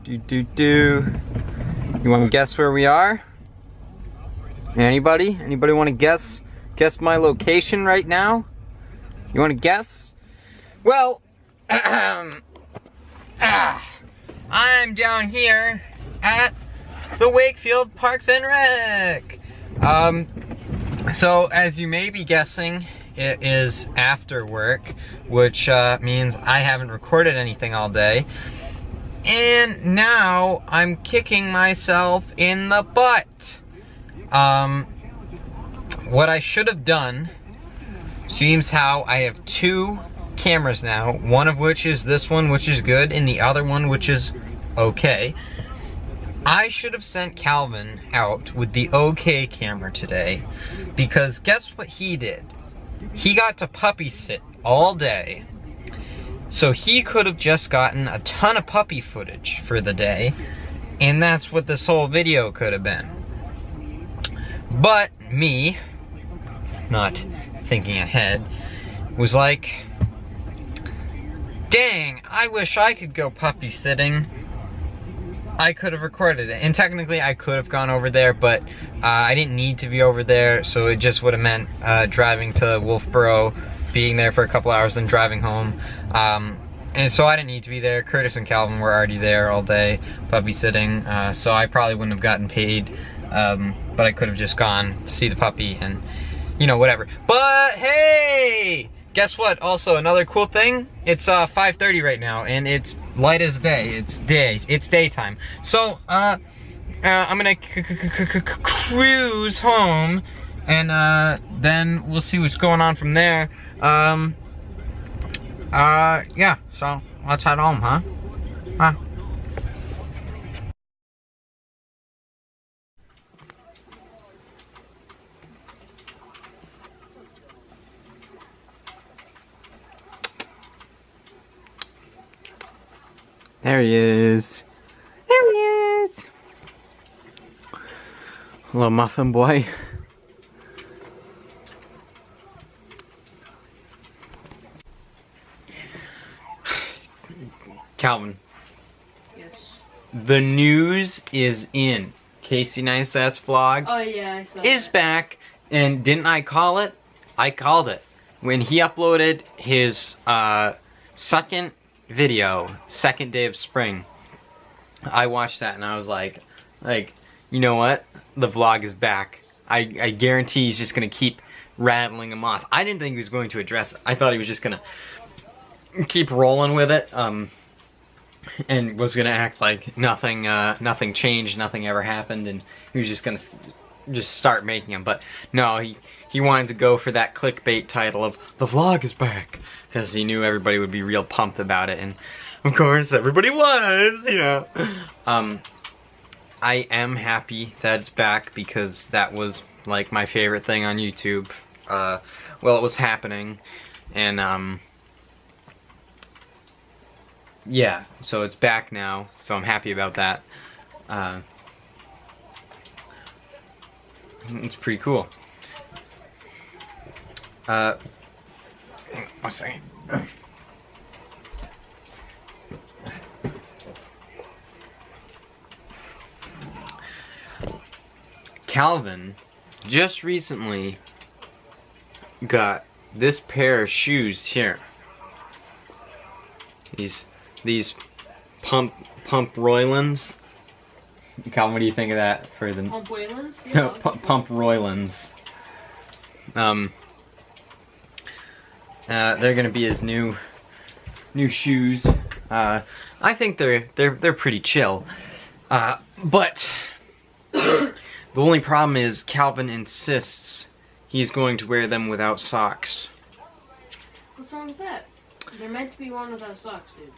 You want to guess where we are? Anybody? Anybody want to guess my location right now? You want to guess? Well, I'm down here at the Wakefield Parks and Rec. So as you may be guessing, it is after work, which means I haven't recorded anything all day. And now I'm kicking myself in the butt. What I should have done, seems how I have two cameras now, one of which is this one, which is good, and the other one, which is okay. I should have sent Calvin out with the okay camera today, because guess what he did? He got to puppy sit all day. So he could have just gotten a ton of puppy footage for the day, and that's what this whole video could have been. But me, not thinking ahead, was like, dang, I wish I could go puppy sitting. I could have recorded it, and technically I could have gone over there, but I didn't need to be over there, so it just would have meant driving to Wolfboro, being there for a couple hours, and driving home. And so I didn't need to be there. Curtis and Calvin were already there all day, puppy sitting, so I probably wouldn't have gotten paid, but I could have just gone to see the puppy and, you know, whatever. But hey! Guess what? Also, another cool thing, it's 5:30 right now, and it's light as day. It's daytime. So, I'm gonna cruise home, and then we'll see what's going on from there. Yeah, so let's head home, huh? There he is. There he is. Little muffin boy. Calvin. Yes. The news is in. Casey Neistat's vlog Oh yeah, I saw is that. back, and didn't I call it? I called it. When he uploaded his second video, second day of spring, I watched that and I was like, you know what? The vlog is back. I guarantee he's just gonna keep rattling them off. I didn't think he was going to address it. I thought he was just gonna keep rolling with it, and was gonna act like nothing changed, nothing ever happened, and he was just gonna start making them. But no, he wanted to go for that clickbait title of "The Vlog is Back," because he knew everybody would be real pumped about it, and of course everybody was, you know. I am happy that it's back, because that was like my favorite thing on YouTube. Well, it was happening, and yeah, so it's back now, so I'm happy about that. It's pretty cool. One second. Calvin just recently got this pair of shoes here. These pump Roylands. Calvin, what do you think of that for the Pump Waylands? Yeah, no, pump Roylands? They're gonna be his new shoes. I think they're pretty chill. But the only problem is Calvin insists he's going to wear them without socks. What's wrong with that? They're meant to be worn without socks, dude.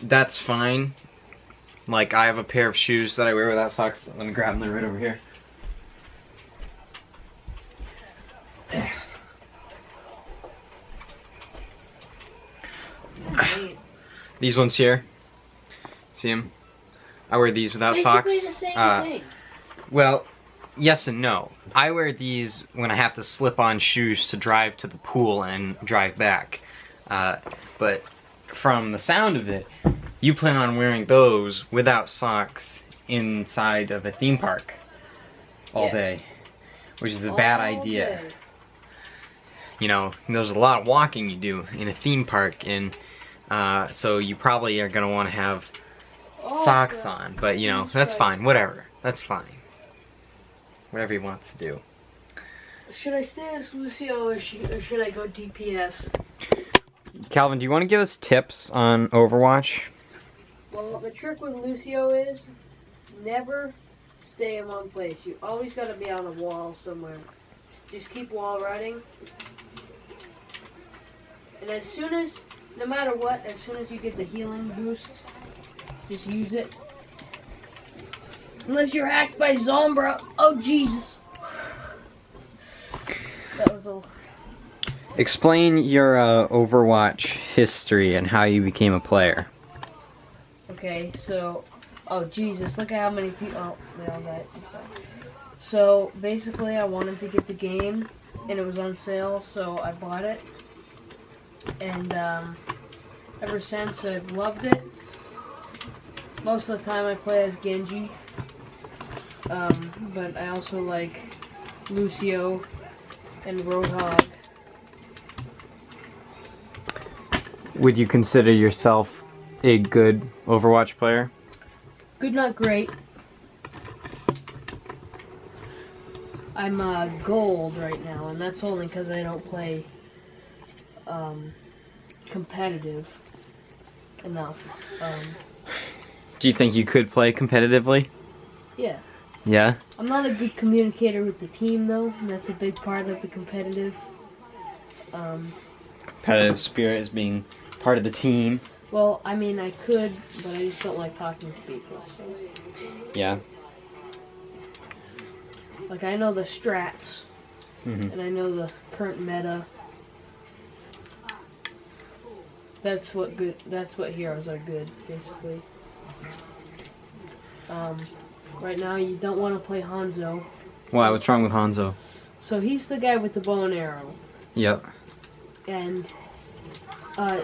That's fine. Like, I have a pair of shoes that I wear without socks. Let me grab them, they're right over here. These ones here. See them? I wear these without Basically socks. the same thing. Well, yes and no. I wear these when I have to slip on shoes to drive to the pool and drive back. But from the sound of it, you plan on wearing those without socks inside of a theme park all day, which is a bad idea. Day. You know, there's a lot of walking you do in a theme park, and so you probably are gonna want to have socks on. But you know, that's fine. Whatever. That's fine. Whatever he wants to do. Should I stay as Lucio or should I go DPS? Calvin, do you want to give us tips on Overwatch? Well, the trick with Lucio is never stay in one place. You always got to be on a wall somewhere. Just keep wall riding. And as soon as, no matter what, as soon as you get the healing boost, just use it. Unless you're hacked by Zombra. Oh, Jesus. That was a... Explain your Overwatch history and how you became a player. Okay, so... Oh, Jesus, look at how many people... Oh, they all died. So, basically, I wanted to get the game, and it was on sale, so I bought it. And, ever since, I've loved it. Most of the time, I play as Genji. But I also like Lucio and Roadhog. Would you consider yourself a good Overwatch player? Good, not great. I'm gold right now, and that's only because I don't play competitive enough. Do you think you could play competitively? Yeah. Yeah? I'm not a good communicator with the team, though, and that's a big part of the competitive. Competitive spirit is being part of the team. Well, I mean, I could, but I just don't like talking to people. So. Yeah. Like, I know the strats, and I know the current meta. That's what heroes are good, basically. Right now, you don't want to play Hanzo. Why? What's wrong with Hanzo? So he's the guy with the bow and arrow. Yep. And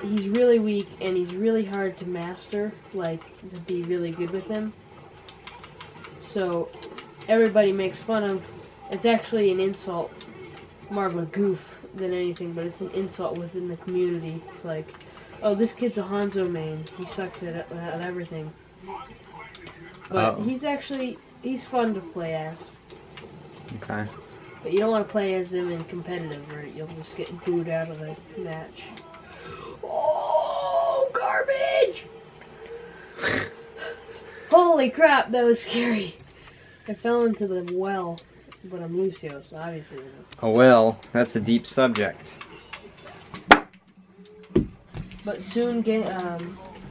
he's really weak, and he's really hard to master, like, to be really good with him. So everybody makes fun of... It's actually an insult, more of a goof than anything, but it's an insult within the community. It's like, oh, this kid's a Hanzo main. He sucks at everything. But he's fun to play as. Okay. But you don't want to play as him in competitive, or you'll just get booed out of the match. Oh, garbage! Holy crap, that was scary. I fell into the well, but I'm Lucio, so obviously... Oh well, that's a deep subject. But soon,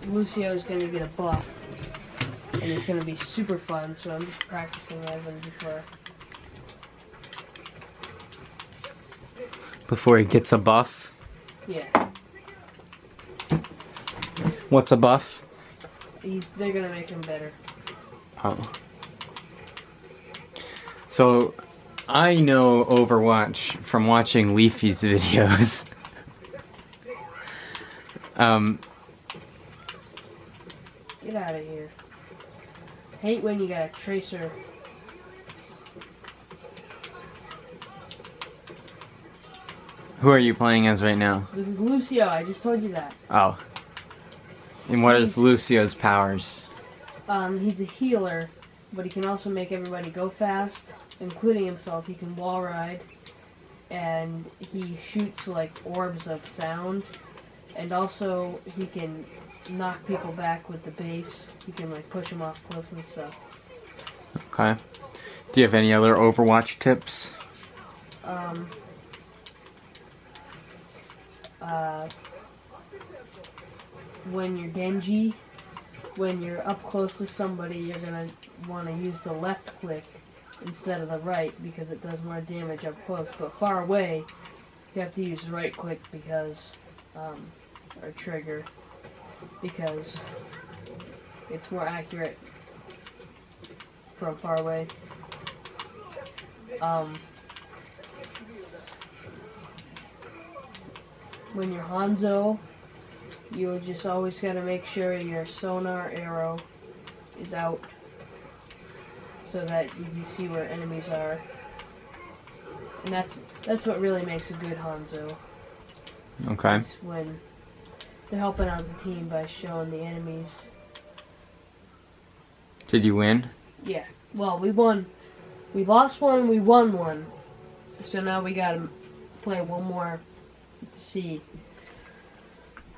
Lucio's gonna get a buff. And it's gonna be super fun, so I'm just practicing as than before. Before he gets a buff? Yeah. What's a buff? They're gonna make him better. Oh. So, I know Overwatch from watching Leafy's videos. Get out of here. Hate when you got a tracer. Who are you playing as right now? This is Lucio, I just told you that. Oh. And what is Lucio's powers? He's a healer, but he can also make everybody go fast, including himself. He can wall ride, and he shoots like orbs of sound, and also he can knock people back with the base. He can like push them off cliffs and stuff. Okay. Do you have any other Overwatch tips? When you're Genji, when you're up close to somebody, you're gonna want to use the left click instead of the right because it does more damage up close. But far away, you have to use the right click because, or trigger, because it's more accurate from far away. When you're Hanzo, You just always gotta make sure your sonar arrow is out so that you can see where enemies are. And that's what really makes a good Hanzo. Okay. Is when they're helping out the team by showing the enemies. Did you win? Yeah. Well, we won. We lost one, we won one. So now we gotta play one more to see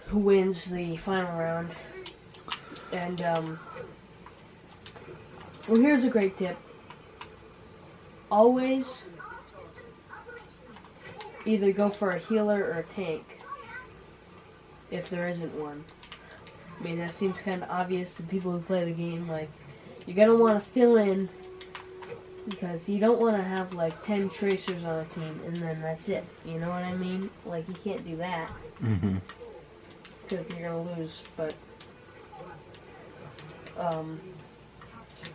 who wins the final round. And, well, here's a great tip. Always either go for a healer or a tank, if there isn't one. I mean, that seems kind of obvious to people who play the game. Like, you're going to want to fill in, because you don't want to have, like, 10 tracers on a team, and then that's it. You know what I mean? Like, you can't do that. Mm-hmm. Because you're going to lose, but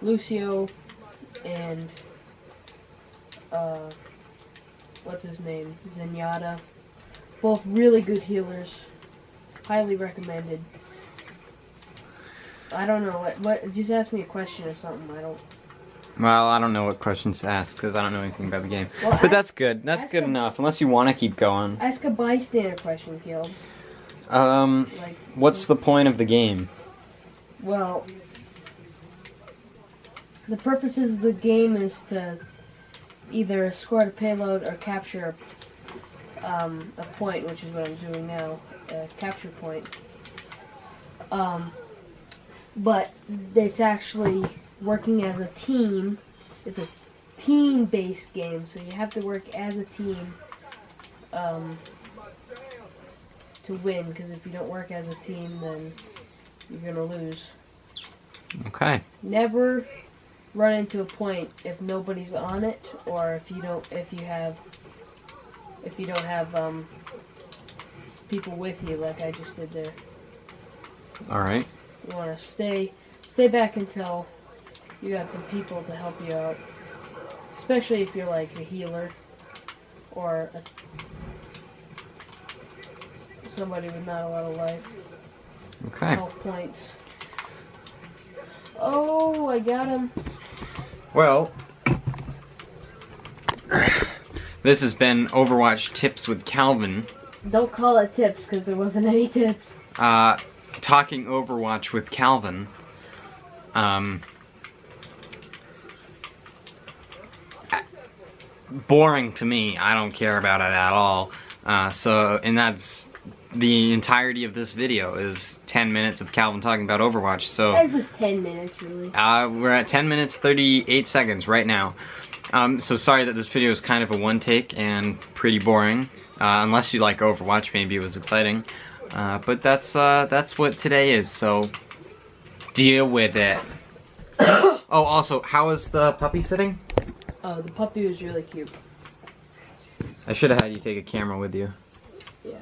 Lucio and what's his name? Zenyatta. Both really good healers. Highly recommended. I don't know, what just ask me a question or something, I don't... Well, I don't know what questions to ask because I don't know anything about the game. Well, but that's good. That's good enough, unless you want to keep going. Ask a bystander question, Caleb. Like, What's the point of the game? well, the purposes of the game is to either escort a payload or capture a point, which is what I'm doing now, a capture point. But it's actually working as a team. It's a team-based game, so you have to work as a team to win, because if you don't work as a team, then you're gonna lose. Okay. Never run into a point if nobody's on it, or if you don't have people with you, like I just did there. All right. You want to stay back until you got some people to help you out, especially if you're like a healer or somebody with not a lot of life. Okay. Health points. Oh, I got him. Well, this has been Overwatch Tips with Calvin. Don't call it tips, because there wasn't any tips. Talking Overwatch with Calvin. Boring to me. I don't care about it at all. And that's the entirety of this video is 10 minutes of Calvin talking about Overwatch. So It was 10 minutes, really. we're at 10 minutes 38 seconds right now. So sorry that this video is kind of a one take and pretty boring. Unless you like Overwatch, maybe it was exciting. But that's what today is, so deal with it. Oh, also, how is the puppy sitting? Oh, the puppy was really cute. I should have had you take a camera with you. Yeah.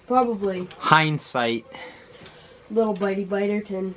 Probably Hindsight. little bitey biter can